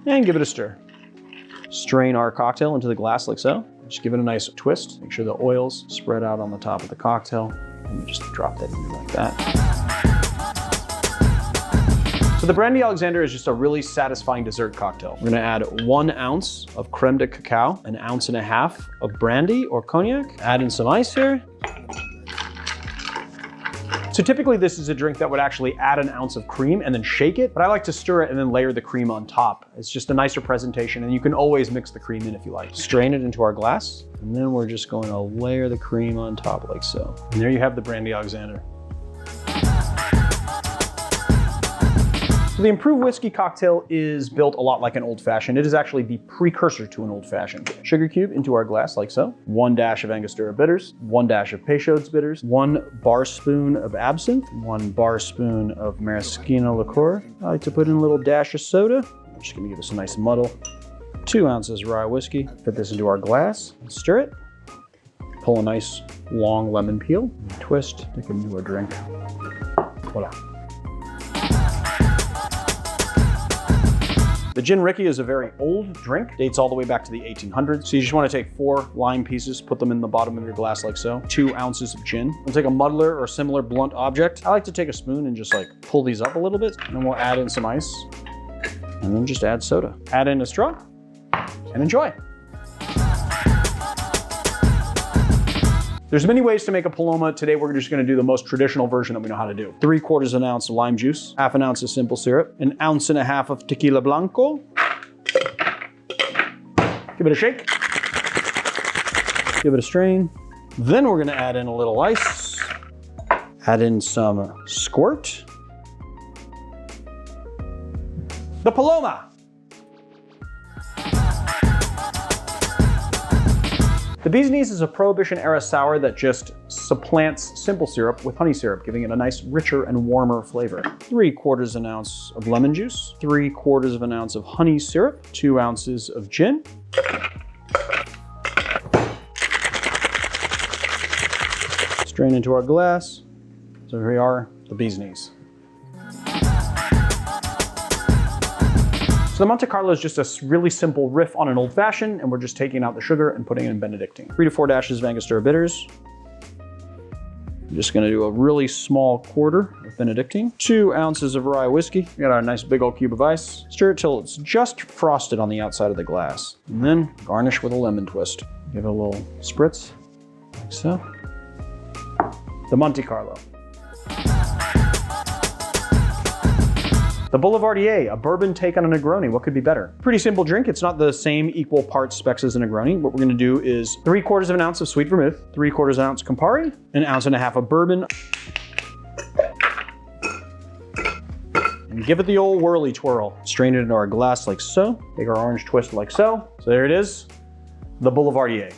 and give it a stir. Strain our cocktail into the glass like so. Just give it a nice twist. Make sure the oils spread out on the top of the cocktail. And just drop that in like that. So the Brandy Alexander is just a really satisfying dessert cocktail. We're gonna add 1 ounce of creme de cacao, 1.5 ounces of brandy or cognac. Add in some ice here. So typically this is a drink that would actually add 1 ounce of cream and then shake it, but I like to stir it and then layer the cream on top. It's just a nicer presentation, and you can always mix the cream in if you like. Strain it into our glass, and then we're just going to layer the cream on top like so. And there you have the Brandy Alexander. So the improved whiskey cocktail is built a lot like an old fashioned. It is actually the precursor to an old fashioned. Sugar cube into our glass like so. 1 dash of Angostura bitters, 1 dash of Peychaud's bitters, 1 bar spoon of absinthe, 1 bar spoon of maraschino liqueur. I like to put in a little dash of soda. I'm just gonna give this a nice muddle. 2 ounces rye whiskey. Put this into our glass, stir it. Pull a nice long lemon peel, twist, make it into our drink. Voila. The Gin Rickey is a very old drink, dates all the way back to the 1800s. So you just want to take 4 lime pieces, put them in the bottom of your glass like so. 2 ounces of gin. We'll take a muddler or similar blunt object. I like to take a spoon and just like pull these up a little bit, and then we'll add in some ice, and then just add soda. Add in a straw, and enjoy. There's many ways to make a Paloma. Today we're just gonna do the most traditional version that we know how to do. 3/4 ounce of lime juice, 1/2 ounce of simple syrup, 1.5 ounces of tequila blanco. Give it a shake. Give it a strain. Then we're gonna add in a little ice. Add in some squirt. The Paloma. The Bee's Knees is a Prohibition-era sour that just supplants simple syrup with honey syrup, giving it a nice richer and warmer flavor. 3/4 ounce of lemon juice, 3/4 ounce of honey syrup, 2 ounces of gin. Strain into our glass. So here we are, the Bee's Knees. So the Monte Carlo is just a really simple riff on an old fashioned, and we're just taking out the sugar and putting it in Benedictine. 3 to 4 dashes of Angostura bitters. I'm just gonna do a really small quarter of Benedictine. 2 ounces of rye whiskey. We got our nice big old cube of ice. Stir it till it's just frosted on the outside of the glass. And then garnish with a lemon twist. Give it a little spritz, like so. The Monte Carlo. The Boulevardier, a bourbon take on a Negroni. What could be better? Pretty simple drink. It's not the same equal parts specs as a Negroni. What we're gonna do is 3/4 ounce of sweet vermouth, 3/4 ounce Campari, 1.5 ounces of bourbon. And give it the old whirly twirl. Strain it into our glass like so. Take our orange twist like so. So there it is, the Boulevardier.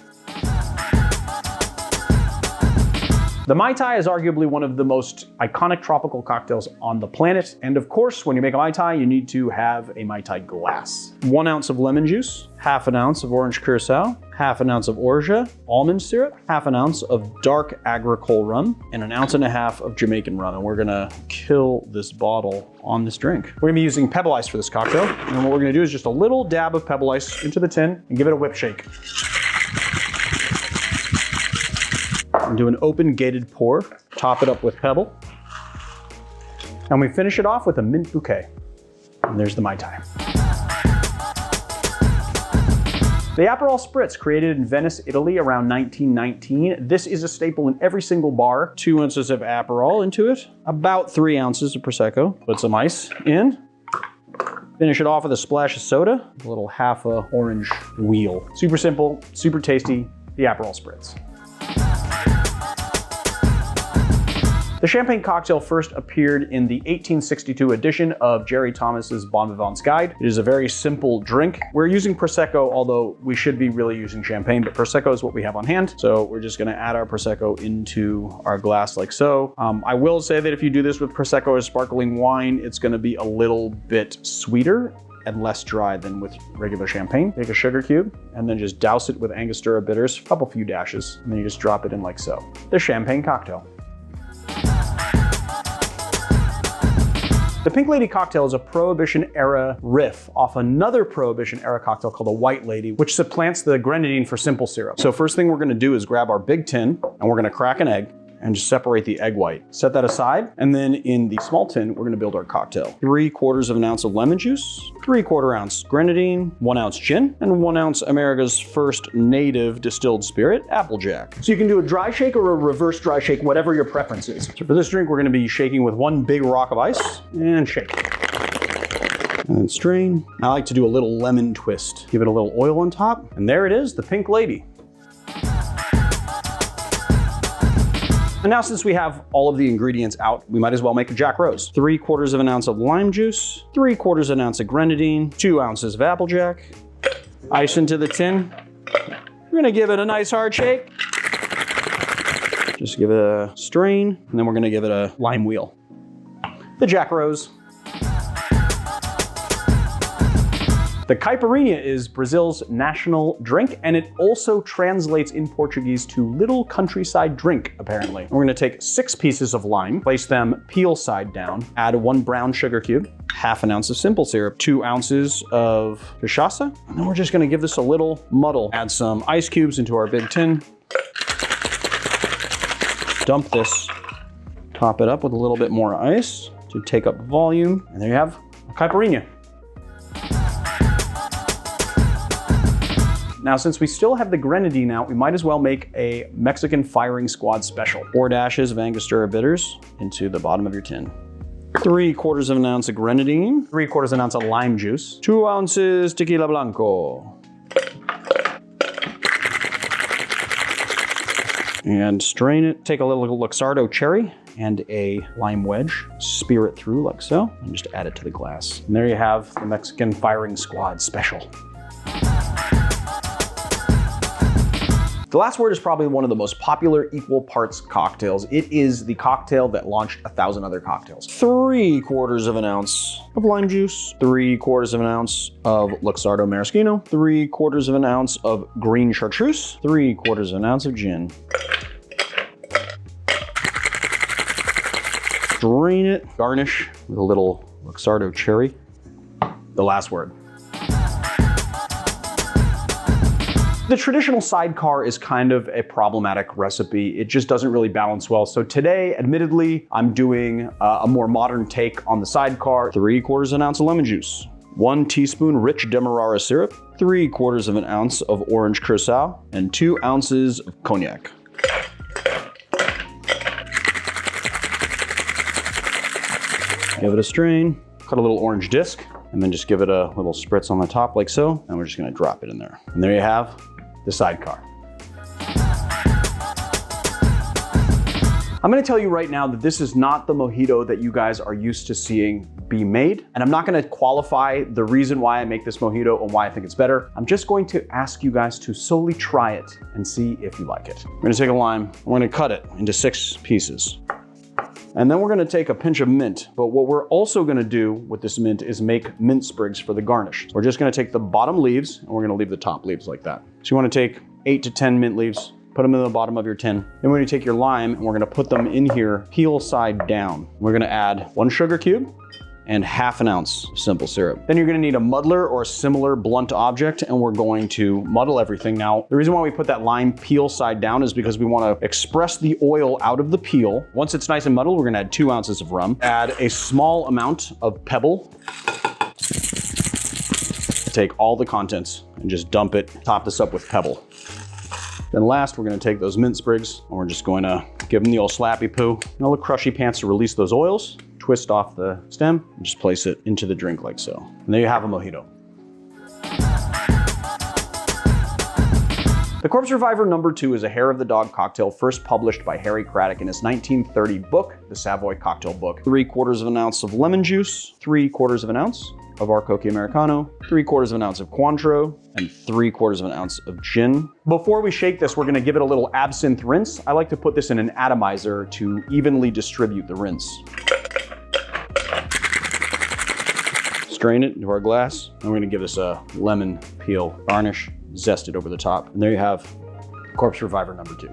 The Mai Tai is arguably one of the most iconic tropical cocktails on the planet. And of course, when you make a Mai Tai, you need to have a Mai Tai glass. 1 ounce of lemon juice, 1/2 ounce of orange curacao, 1/2 ounce of orgeat, almond syrup, 1/2 ounce of dark agricole rum, and 1.5 ounces of Jamaican rum. And we're gonna kill this bottle on this drink. We're gonna be using pebble ice for this cocktail. And what we're gonna do is just a little dab of pebble ice into the tin and give it a whip shake. And do an open gated pour, top it up with pebble. And we finish it off with a mint bouquet. And there's the Mai Tai. The Aperol Spritz, created in Venice, Italy around 1919. This is a staple in every single bar. 2 ounces of Aperol into it, about 3 ounces of Prosecco. Put some ice in. Finish it off with a splash of soda, a little half a orange wheel. Super simple, super tasty, the Aperol Spritz. The champagne cocktail first appeared in the 1862 edition of Jerry Thomas's Bon Vivant's Guide. It is a very simple drink. We're using Prosecco, although we should be really using champagne, but Prosecco is what we have on hand. So we're just gonna add our Prosecco into our glass like so. I will say that if you do this with Prosecco or sparkling wine, it's gonna be a little bit sweeter and less dry than with regular champagne. Take a sugar cube and then just douse it with Angostura bitters, a few dashes, and then you just drop it in like so. The champagne cocktail. The Pink Lady cocktail is a Prohibition-era riff off another Prohibition-era cocktail called the White Lady, which supplants the grenadine for simple syrup. So first thing we're gonna do is grab our big tin, and we're gonna crack an egg, and just separate the egg white. Set that aside, and then in the small tin, we're gonna build our cocktail. 3/4 of an ounce of lemon juice, 3/4 ounce grenadine, 1 ounce gin, and 1 ounce America's first native distilled spirit, Applejack. So you can do a dry shake or a reverse dry shake, whatever your preference is. So for this drink, we're gonna be shaking with 1 big rock of ice, and shake. And then strain. I like to do a little lemon twist. Give it a little oil on top, and there it is, the Pink Lady. And now since we have all of the ingredients out, we might as well make a Jack Rose. 3/4 of an ounce of lime juice, 3/4 of an ounce of grenadine, 2 ounces of Applejack, ice into the tin. We're gonna give it a nice hard shake. Just give it a strain, and then we're gonna give it a lime wheel. The Jack Rose. The caipirinha is Brazil's national drink, and it also translates in Portuguese to little countryside drink, apparently. We're gonna take 6 pieces of lime, place them peel side down, add 1 brown sugar cube, 1/2 ounce of simple syrup, 2 ounces of cachaça, and then we're just gonna give this a little muddle. Add some ice cubes into our big tin. Dump this, top it up with a little bit more ice to take up volume, and there you have a caipirinha. Now, since we still have the grenadine out, we might as well make a Mexican Firing Squad special. 4 dashes of Angostura bitters into the bottom of your tin. 3/4 of an ounce of grenadine, 3/4 of an ounce of lime juice, 2 ounces tequila blanco. And strain it. Take a little Luxardo cherry and a lime wedge, spear it through like so, and just add it to the glass. And there you have the Mexican Firing Squad special. The last word is probably one of the most popular equal parts cocktails. It is the cocktail that launched 1,000 other cocktails. 3/4 of an ounce of lime juice, 3/4 of an ounce of Luxardo maraschino, 3/4 of an ounce of green chartreuse, 3/4 of an ounce of gin. Drain it, garnish with a little Luxardo cherry. The last word. The traditional sidecar is kind of a problematic recipe. It just doesn't really balance well. So today, admittedly, I'm doing a more modern take on the sidecar. 3/4 of an ounce of lemon juice, 1 teaspoon rich Demerara syrup, 3/4 of an ounce of orange curacao, and 2 ounces of cognac. Give it a strain, cut a little orange disc, and then just give it a little spritz on the top like so, and we're just gonna drop it in there. And there you have the sidecar. I'm gonna tell you right now that this is not the mojito that you guys are used to seeing be made, and I'm not gonna qualify the reason why I make this mojito and why I think it's better. I'm just going to ask you guys to solely try it and see if you like it. We're gonna take a lime, we're gonna cut it into 6 pieces. And then we're gonna take a pinch of mint. But what we're also gonna do with this mint is make mint sprigs for the garnish. So we're just gonna take the bottom leaves and we're gonna leave the top leaves like that. So you wanna take 8 to 10 mint leaves, put them in the bottom of your tin. Then we're gonna take your lime and we're gonna put them in here, peel side down. We're gonna add 1 sugar cube and 1/2 ounce of simple syrup. Then you're gonna need a muddler or a similar blunt object, and we're going to muddle everything. Now, the reason why we put that lime peel side down is because we wanna express the oil out of the peel. Once it's nice and muddled, we're gonna add 2 ounces of rum. Add a small amount of pebble. Take all the contents and just dump it, top this up with pebble. Then last, we're gonna take those mint sprigs and we're just going to give them the old slappy poo and a little crushy pants to release those oils. Twist off the stem and just place it into the drink like so. And there you have a mojito. The Corpse Reviver No. 2 is a hair of the dog cocktail first published by Harry Craddock in his 1930 book, The Savoy Cocktail Book. 3/4 of an ounce of lemon juice, 3/4 of an ounce of Arcochi Americano, 3/4 of an ounce of Cointreau, and 3/4 of an ounce of gin. Before we shake this, we're gonna give it a little absinthe rinse. I like to put this in an atomizer to evenly distribute the rinse. Strain it into our glass, and we're gonna give this a lemon peel garnish, zest it over the top. And there you have Corpse Reviver No. 2.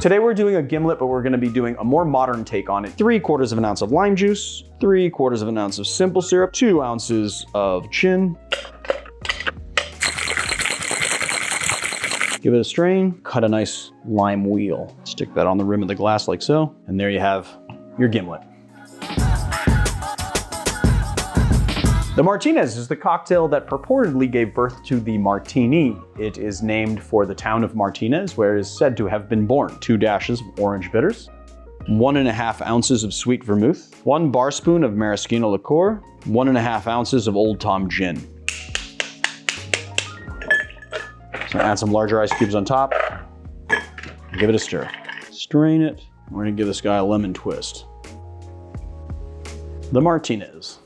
Today we're doing a gimlet, but we're gonna be doing a more modern take on it. 3/4 of an ounce of lime juice, 3/4 of an ounce of simple syrup, 2 ounces of gin. Give it a strain, cut a nice lime wheel. Stick that on the rim of the glass like so, and there you have your gimlet. The Martinez is the cocktail that purportedly gave birth to the martini. It is named for the town of Martinez, where it is said to have been born. 2 dashes of orange bitters, 1.5 ounces of sweet vermouth, 1 bar spoon of maraschino liqueur, 1.5 ounces of Old Tom gin. So add some larger ice cubes on top, give it a stir. Strain it, we're gonna give this guy a lemon twist. The Martinez.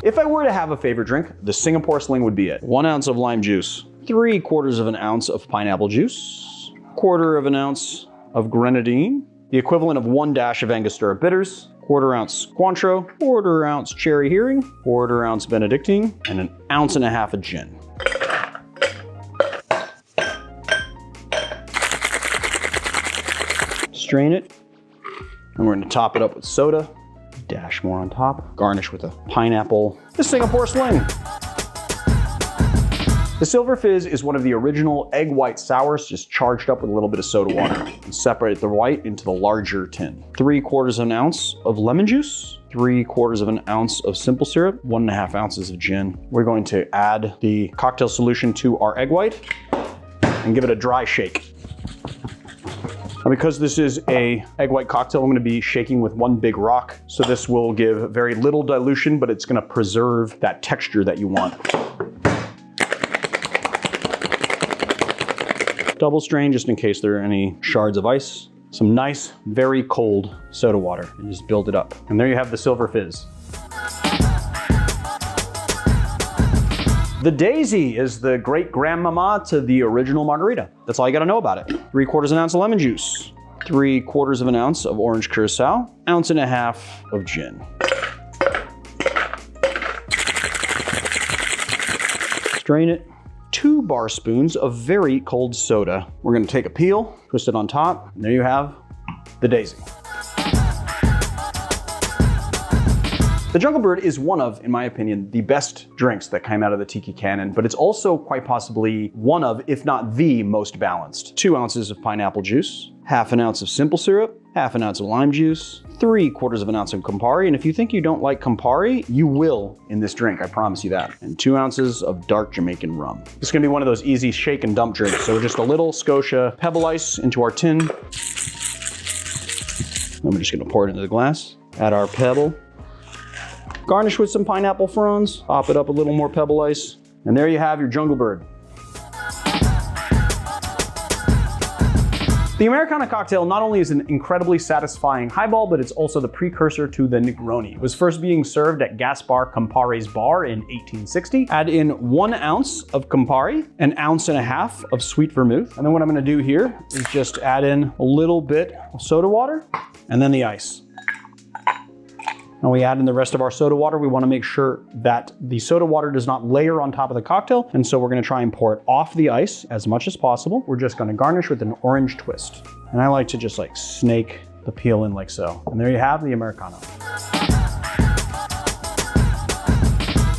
If I were to have a favorite drink, the Singapore Sling would be it. 1 ounce of lime juice, 3/4 of an ounce of pineapple juice, 1/4 of an ounce of grenadine, the equivalent of 1 dash of Angostura bitters, 1/4 ounce Cointreau, 1/4 ounce cherry heering, 1/4 ounce Benedictine, and 1.5 ounces of gin. Strain it, and we're gonna top it up with soda. Dash more on top, garnish with a pineapple. The Singapore Sling. The Silver Fizz is one of the original egg white sours, just charged up with a little bit of soda water. And separate the white into the larger tin. 3/4 of an ounce of lemon juice, 3/4 of an ounce of simple syrup, 1.5 ounces of gin. We're going to add the cocktail solution to our egg white and give it a dry shake. Now, because this is a egg white cocktail, I'm gonna be shaking with 1 big rock. So this will give very little dilution, but it's gonna preserve that texture that you want. Double strain just in case there are any shards of ice. Some nice, very cold soda water, and just build it up. And there you have the Silver Fizz. The Daisy is the great grandmama to the original margarita. That's all you gotta know about it. 3/4 of an ounce of lemon juice, 3/4 of an ounce of orange curacao, 1.5 ounces of gin. Strain it. 2 bar spoons of very cold soda. We're gonna take a peel, twist it on top, and there you have the Daisy. The Jungle Bird is one of, in my opinion, the best drinks that came out of the tiki canon, but it's also quite possibly one of, if not the most balanced. 2 ounces of pineapple juice, 1/2 ounce of simple syrup, 1/2 ounce of lime juice, 3/4 of an ounce of Campari, and if you think you don't like Campari, you will in this drink, I promise you that. And 2 ounces of dark Jamaican rum. This is gonna be one of those easy shake and dump drinks, so just a little Scotia Pebble Ice into our tin. Then we're just gonna pour it into the glass, add our Pebble, garnish with some pineapple fronds, top it up a little more Pebble Ice, and there you have your Jungle Bird. The Americana cocktail not only is an incredibly satisfying highball, but it's also the precursor to the Negroni. It was first being served at Gaspar Campari's bar in 1860. Add in 1 ounce of Campari, 1.5 ounces of sweet vermouth. And then what I'm gonna do here is just add in a little bit of soda water and then the ice. When we add in the rest of our soda water, we wanna make sure that the soda water does not layer on top of the cocktail. And so we're gonna try and pour it off the ice as much as possible. We're just gonna garnish with an orange twist. And I like to just like snake the peel in like so. And there you have the Americano.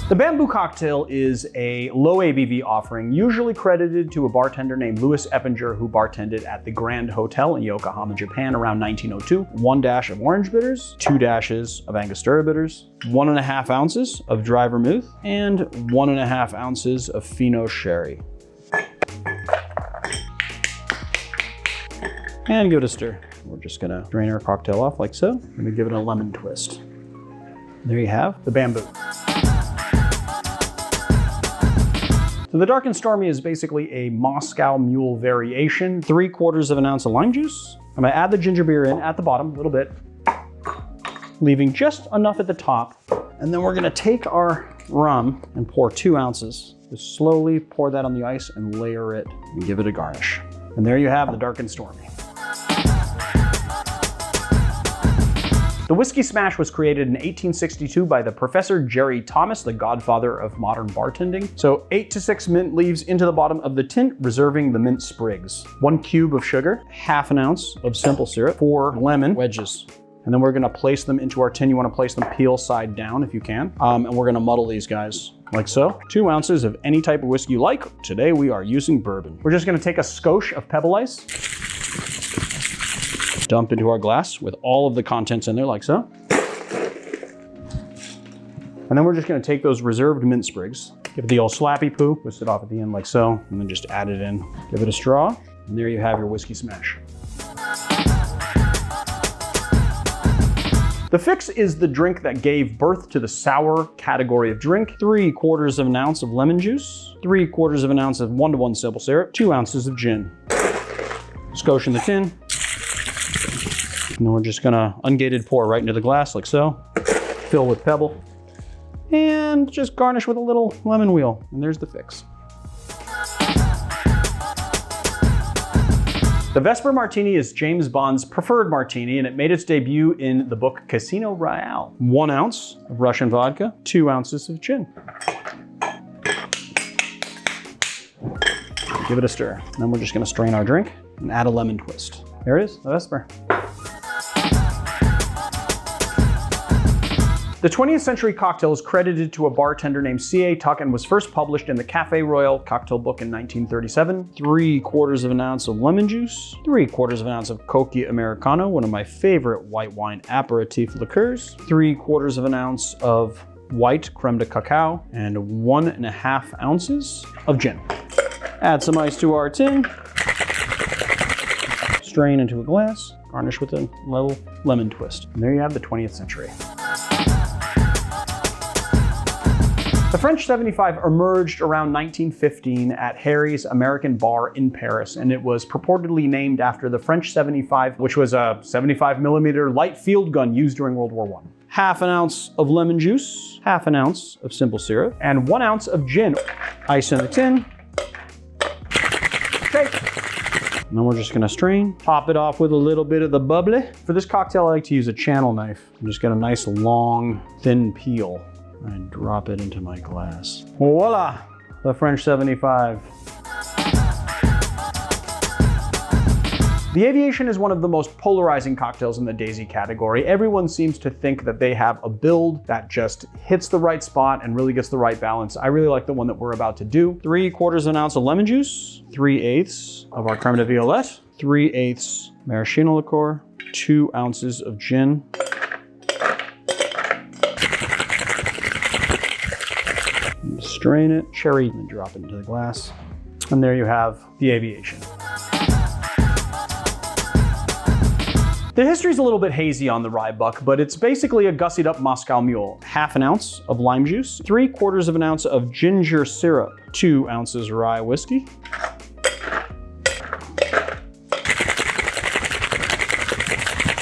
The Bamboo Cocktail is a low ABV offering, usually credited to a bartender named Louis Eppinger, who bartended at the Grand Hotel in Yokohama, Japan around 1902. 1 dash of orange bitters, 2 dashes of Angostura bitters, 1.5 ounces of dry vermouth, and 1.5 ounces of Fino sherry. And give it a stir. We're just gonna drain our cocktail off like so. I'm gonna give it a lemon twist. There you have the Bamboo. So the Dark and Stormy is basically a Moscow Mule variation. 3/4 of an ounce of lime juice. I'm gonna add the ginger beer in at the bottom, a little bit, leaving just enough at the top. And then we're gonna take our rum and pour 2 ounces. Just slowly pour that on the ice and layer it and give it a garnish. And there you have the Dark and Stormy. The Whiskey Smash was created in 1862 by the Professor Jerry Thomas, the godfather of modern bartending. So 8 to 6 mint leaves into the bottom of the tin, reserving the mint sprigs. 1 cube of sugar, ½ an ounce of simple syrup, 4 lemon wedges. And then we're gonna place them into our tin. You wanna place them peel side down if you can. And we're gonna muddle these guys like so. 2 ounces of any type of whiskey you like. Today we are using bourbon. We're just gonna take a skosh of pebble ice, dump into our glass with all of the contents in there like so. And then we're just gonna take those reserved mint sprigs, give it the old slappy poo, twist it off at the end like so, and then just add it in. Give it a straw, and there you have your Whiskey Smash. The Fix is the drink that gave birth to the sour category of drink. 3/4 of an ounce of lemon juice, 3/4 of an ounce of 1-to-1 simple syrup, 2 ounces of gin. Skosh in the tin. And then we're just gonna ungated pour right into the glass like so. Fill with pebble. And just garnish with a little lemon wheel. And there's the Fix. The Vesper Martini is James Bond's preferred martini, and it made its debut in the book Casino Royale. 1 ounce of Russian vodka, 2 ounces of gin. Give it a stir. And then we're just gonna strain our drink and add a lemon twist. There it is, the Vesper. The 20th Century Cocktail is credited to a bartender named C.A. Tuck and was first published in the Café Royal cocktail book in 1937. 3/4 of an ounce of lemon juice, 3/4 of an ounce of Cocchi Americano, one of my favorite white wine aperitif liqueurs, 3/4 of an ounce of white creme de cacao, and 1½ ounces of gin. Add some ice to our tin, strain into a glass, garnish with a little lemon twist. And there you have the 20th century. The French 75 emerged around 1915 at Harry's American Bar in Paris, and it was purportedly named after the French 75, which was a 75mm light field gun used during World War I. 1/2 ounce of lemon juice, 1/2 ounce of simple syrup, and 1 ounce of gin. Ice in the tin. Shake. And then we're just gonna strain, top it off with a little bit of the bubbly. For this cocktail, I like to use a channel knife. And just get a nice long, thin peel. And drop it into my glass. Voila, the French 75. The Aviation is one of the most polarizing cocktails in the Daisy category. Everyone seems to think that they have a build that just hits the right spot and really gets the right balance. I really like the one that we're about to do. 3/4 of an ounce of lemon juice, 3/8 of our creme de violette, 3/8 maraschino liqueur, 2 ounces of gin, strain it, cherry, and drop it into the glass. And there you have the Aviation. The history's a little bit hazy on the Rye Buck, but it's basically a gussied up Moscow Mule. 1/2 ounce of lime juice, 3/4 of an ounce of ginger syrup, 2 ounces rye whiskey,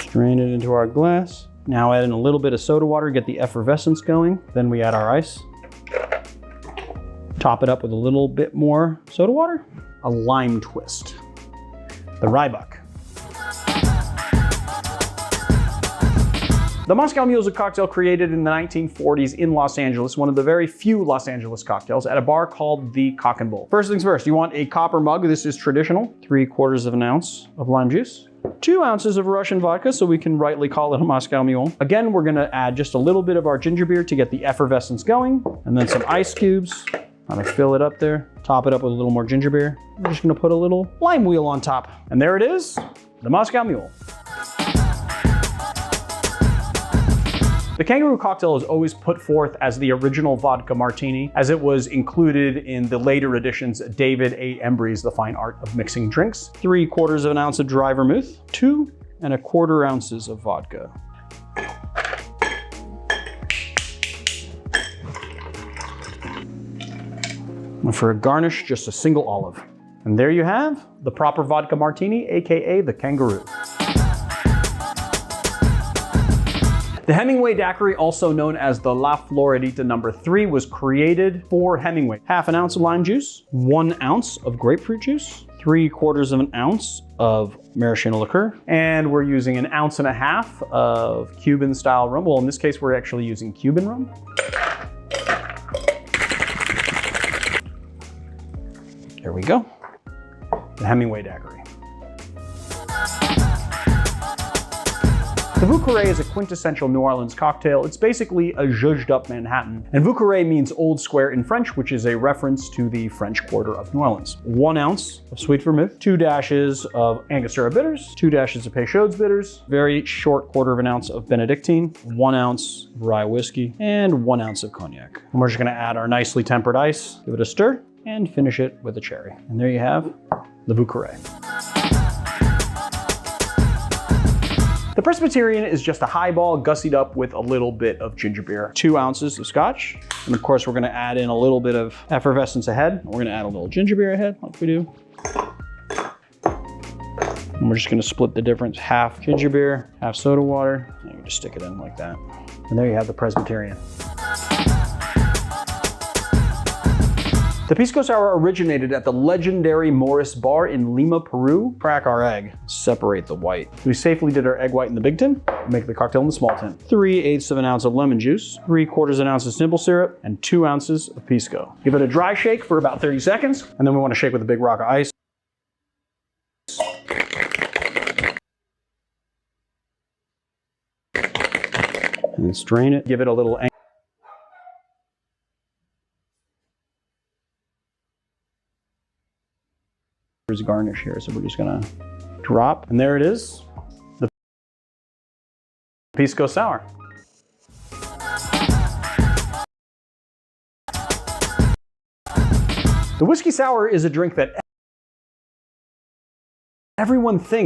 strain it into our glass. Now add in a little bit of soda water, get the effervescence going. Then we add our ice. Top it up with a little bit more soda water, a lime twist. The Rye Buck. The Moscow Mule is a cocktail created in the 1940s in Los Angeles, one of the very few Los Angeles cocktails, at a bar called the Cock and Bull. First things first, you want a copper mug. This is traditional. 3/4 of an ounce of lime juice. 2 ounces of Russian vodka, so we can rightly call it a Moscow Mule. Again, we're gonna add just a little bit of our ginger beer to get the effervescence going, and then some ice cubes. I'm gonna fill it up there, top it up with a little more ginger beer. I'm just gonna put a little lime wheel on top. And there it is, the Moscow Mule. The Kangaroo cocktail is always put forth as the original vodka martini, as it was included in the later editions of David A. Embry's The Fine Art of Mixing Drinks. 3/4 of an ounce of dry vermouth, 2¼ ounces of vodka. And for a garnish, just a single olive. And there you have the proper vodka martini, AKA the Kangaroo. The Hemingway Daiquiri, also known as the La Floridita No. 3, was created for Hemingway. 1/2 ounce of lime juice, 1 ounce of grapefruit juice, 3/4 of an ounce of maraschino liqueur, and we're using 1.5 ounces of Cuban style rum. Well, in this case, we're actually using Cuban rum. There we go. The Hemingway Daiquiri. The Vieux Carré is a quintessential New Orleans cocktail. It's basically a zhuzhed up Manhattan. And Vieux Carré means old square in French, which is a reference to the French Quarter of New Orleans. 1 ounce of sweet vermouth, 2 dashes of Angostura bitters, 2 dashes of Peychaud's bitters, very short 1/4 ounce of Benedictine, 1 ounce rye whiskey, and 1 ounce of cognac. And we're just gonna add our nicely tempered ice, give it a stir, and finish it with a cherry. And there you have the Vieux Carré. The Presbyterian is just a highball gussied up with a little bit of ginger beer. 2 ounces of scotch. And of course, we're gonna add in a little bit of effervescence ahead. We're gonna add a little ginger beer ahead, like we do. And we're just gonna split the difference, half ginger beer, half soda water. And we just stick it in like that. And there you have the Presbyterian. The Pisco Sour originated at the legendary Morris Bar in Lima, Peru. Crack our egg, separate the white. We safely did our egg white in the big tin, make the cocktail in the small tin. 3/8 of an ounce of lemon juice, 3/4 an ounce of simple syrup, and 2 ounces of Pisco. Give it a dry shake for about 30 seconds, and then we want to shake with a big rock of ice. And then strain it, give it a little garnish here. So we're just gonna drop, and there it is, the Pisco Sour. The whiskey sour is a drink that everyone thinks